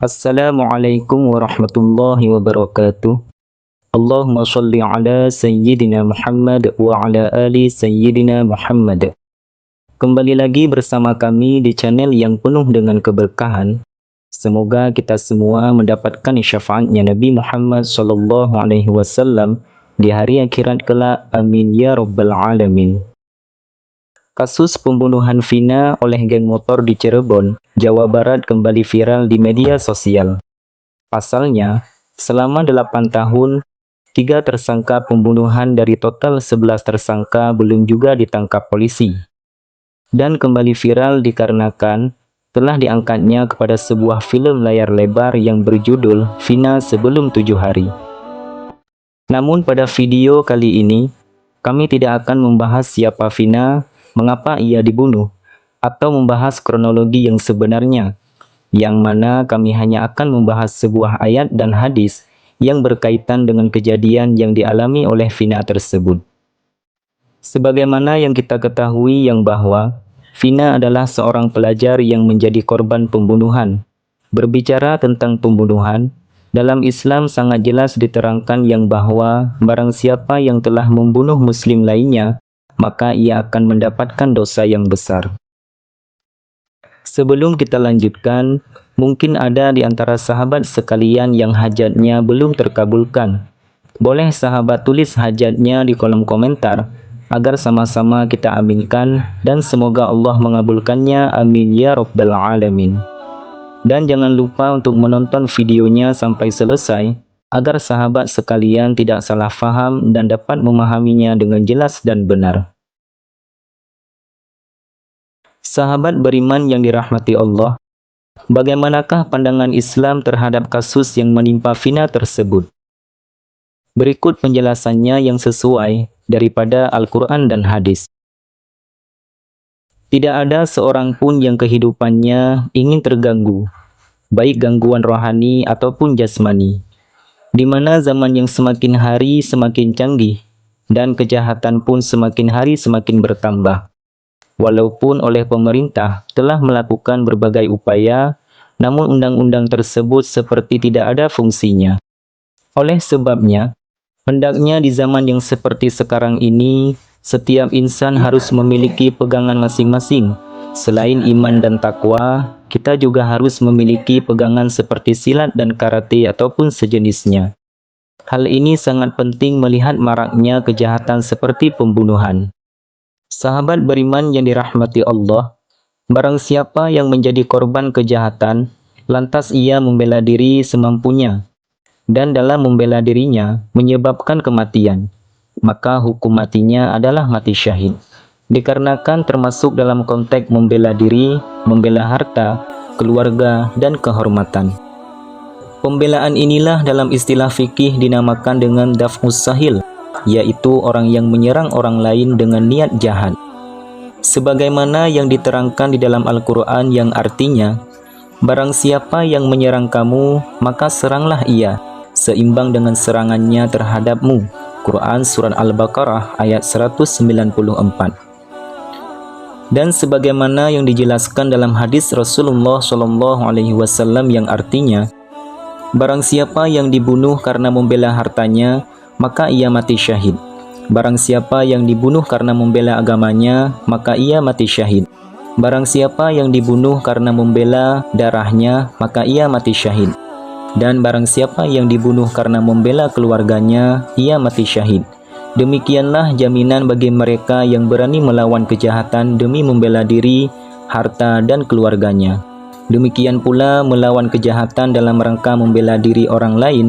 Assalamualaikum warahmatullahi wabarakatuh. Allahumma sholli ala Sayyidina Muhammad wa ala ali Sayyidina Muhammad. Kembali lagi bersama kami di channel yang penuh dengan keberkahan. Semoga kita semua mendapatkan syafaatnya Nabi Muhammad sallallahu alaihi wasallam di hari akhirat kelak. Amin ya rabbal alamin. Kasus pembunuhan Vina oleh geng motor di Cirebon, Jawa Barat kembali viral di media sosial. Pasalnya, selama 8 tahun, 3 tersangka pembunuhan dari total 11 tersangka belum juga ditangkap polisi. Dan kembali viral dikarenakan telah diangkatnya kepada sebuah film layar lebar yang berjudul Vina Sebelum 7 Hari. Namun pada video kali ini, kami tidak akan membahas siapa Vina, mengapa ia dibunuh, atau membahas kronologi yang sebenarnya, yang mana kami hanya akan membahas sebuah ayat dan hadis yang berkaitan dengan kejadian yang dialami oleh Vina tersebut. Sebagaimana yang kita ketahui yang bahwa Vina adalah seorang pelajar yang menjadi korban pembunuhan. Berbicara tentang pembunuhan, dalam Islam sangat jelas diterangkan yang bahwa barang siapa yang telah membunuh muslim lainnya, maka ia akan mendapatkan dosa yang besar. Sebelum kita lanjutkan, mungkin ada di antara sahabat sekalian yang hajatnya belum terkabulkan. Boleh sahabat tulis hajatnya di kolom komentar, agar sama-sama kita aminkan dan semoga Allah mengabulkannya. Amin ya rabbal alamin. Dan jangan lupa untuk menonton videonya sampai selesai, agar sahabat sekalian tidak salah faham dan dapat memahaminya dengan jelas dan benar. Sahabat beriman yang dirahmati Allah, bagaimanakah pandangan Islam terhadap kasus yang menimpa Vina tersebut? Berikut penjelasannya yang sesuai daripada Al-Quran dan hadis. Tidak ada seorang pun yang kehidupannya ingin terganggu, baik gangguan rohani ataupun jasmani, di mana zaman yang semakin hari semakin canggih, dan kejahatan pun semakin hari semakin bertambah. Walaupun oleh pemerintah telah melakukan berbagai upaya, namun undang-undang tersebut seperti tidak ada fungsinya. Oleh sebabnya, hendaknya di zaman yang seperti sekarang ini, setiap insan harus memiliki pegangan masing-masing. Selain iman dan takwa, kita juga harus memiliki pegangan seperti silat dan karate ataupun sejenisnya. Hal ini sangat penting melihat maraknya kejahatan seperti pembunuhan. Sahabat beriman yang dirahmati Allah, barang siapa yang menjadi korban kejahatan, lantas ia membela diri semampunya, dan dalam membela dirinya menyebabkan kematian, maka hukum matinya adalah mati syahid. Dikarenakan termasuk dalam konteks membela diri, membela harta, keluarga, dan kehormatan. Pembelaan inilah dalam istilah fikih dinamakan dengan daf'us sahil, yaitu orang yang menyerang orang lain dengan niat jahat. Sebagaimana yang diterangkan di dalam Al-Quran yang artinya, barang siapa yang menyerang kamu, maka seranglah ia, seimbang dengan serangannya terhadapmu. Quran Surat Al-Baqarah ayat 194. Dan sebagaimana yang dijelaskan dalam hadis Rasulullah SAW yang artinya, barang siapa yang dibunuh karena membela hartanya, maka ia mati syahid. Barang siapa yang dibunuh karena membela agamanya, maka ia mati syahid. Barang siapa yang dibunuh karena membela darahnya, maka ia mati syahid. Dan barang siapa yang dibunuh karena membela keluarganya, ia mati syahid. Demikianlah jaminan bagi mereka yang berani melawan kejahatan demi membela diri, harta, dan keluarganya. Demikian pula melawan kejahatan dalam rangka membela diri orang lain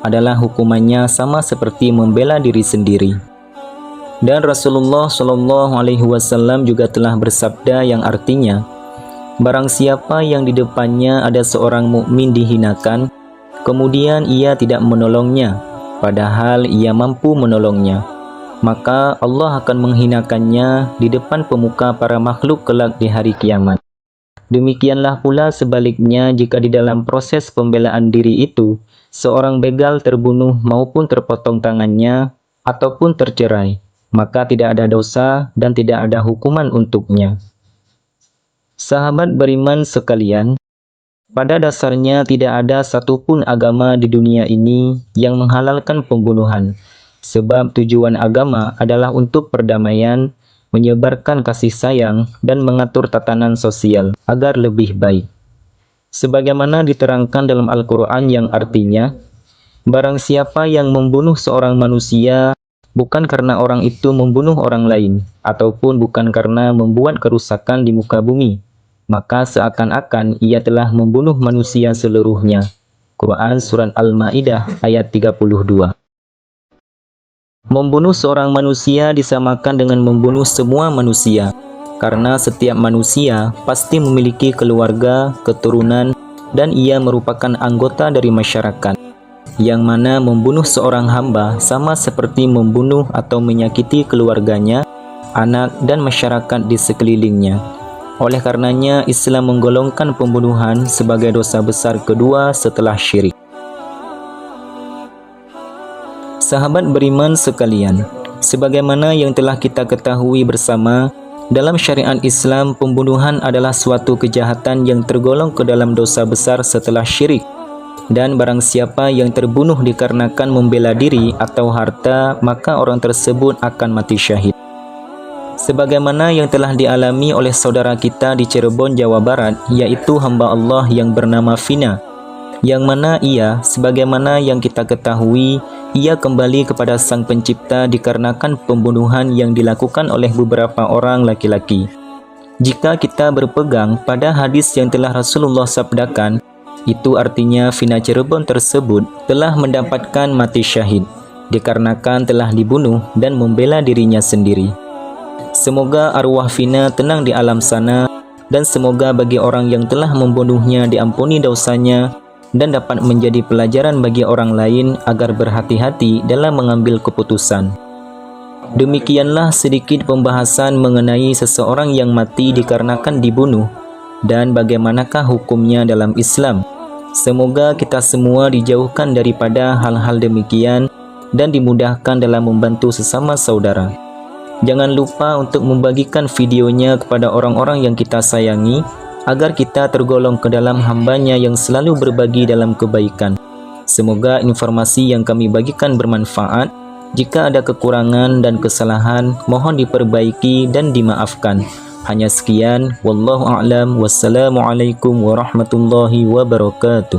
adalah hukumannya sama seperti membela diri sendiri. Dan Rasulullah SAW juga telah bersabda yang artinya, barang siapa yang di depannya ada seorang mukmin dihinakan, kemudian ia tidak menolongnya, padahal ia mampu menolongnya, maka Allah akan menghinakannya di depan pemuka para makhluk kelak di hari kiamat. Demikianlah pula sebaliknya jika di dalam proses pembelaan diri itu, seorang begal terbunuh maupun terpotong tangannya, ataupun tercerai, maka tidak ada dosa dan tidak ada hukuman untuknya. Sahabat beriman sekalian, pada dasarnya tidak ada satupun agama di dunia ini yang menghalalkan pembunuhan, sebab tujuan agama adalah untuk perdamaian, menyebarkan kasih sayang, dan mengatur tatanan sosial agar lebih baik. Sebagaimana diterangkan dalam Al-Quran yang artinya, barang siapa yang membunuh seorang manusia bukan karena orang itu membunuh orang lain, ataupun bukan karena membuat kerusakan di muka bumi, maka seakan-akan ia telah membunuh manusia seluruhnya. Quran Surat Al-Ma'idah ayat 32. Membunuh seorang manusia disamakan dengan membunuh semua manusia, karena setiap manusia pasti memiliki keluarga, keturunan, dan ia merupakan anggota dari masyarakat, yang mana membunuh seorang hamba sama seperti membunuh atau menyakiti keluarganya, anak, dan masyarakat di sekelilingnya. Oleh karenanya, Islam menggolongkan pembunuhan sebagai dosa besar kedua setelah syirik. Sahabat beriman sekalian, sebagaimana yang telah kita ketahui bersama, dalam syariat Islam, pembunuhan adalah suatu kejahatan yang tergolong ke dalam dosa besar setelah syirik. Dan barang siapa yang terbunuh dikarenakan membela diri atau harta, maka orang tersebut akan mati syahid. Sebagaimana yang telah dialami oleh saudara kita di Cirebon, Jawa Barat, yaitu hamba Allah yang bernama Vina, yang mana ia, sebagaimana yang kita ketahui, ia kembali kepada Sang Pencipta dikarenakan pembunuhan yang dilakukan oleh beberapa orang laki-laki. Jika kita berpegang pada hadis yang telah Rasulullah sabdakan, itu artinya Vina Cirebon tersebut telah mendapatkan mati syahid, dikarenakan telah dibunuh dan membela dirinya sendiri. Semoga arwah Vina tenang di alam sana, dan semoga bagi orang yang telah membunuhnya diampuni dosanya, dan dapat menjadi pelajaran bagi orang lain agar berhati-hati dalam mengambil keputusan. Demikianlah sedikit pembahasan mengenai seseorang yang mati dikarenakan dibunuh, dan bagaimanakah hukumnya dalam Islam. Semoga kita semua dijauhkan daripada hal-hal demikian, dan dimudahkan dalam membantu sesama saudara. Jangan lupa untuk membagikan videonya kepada orang-orang yang kita sayangi, agar kita tergolong ke dalam hambanya yang selalu berbagi dalam kebaikan. Semoga informasi yang kami bagikan bermanfaat. Jika ada kekurangan dan kesalahan, mohon diperbaiki dan dimaafkan. Hanya sekian, wallahu a'lam, wassalamualaikum warahmatullahi wabarakatuh.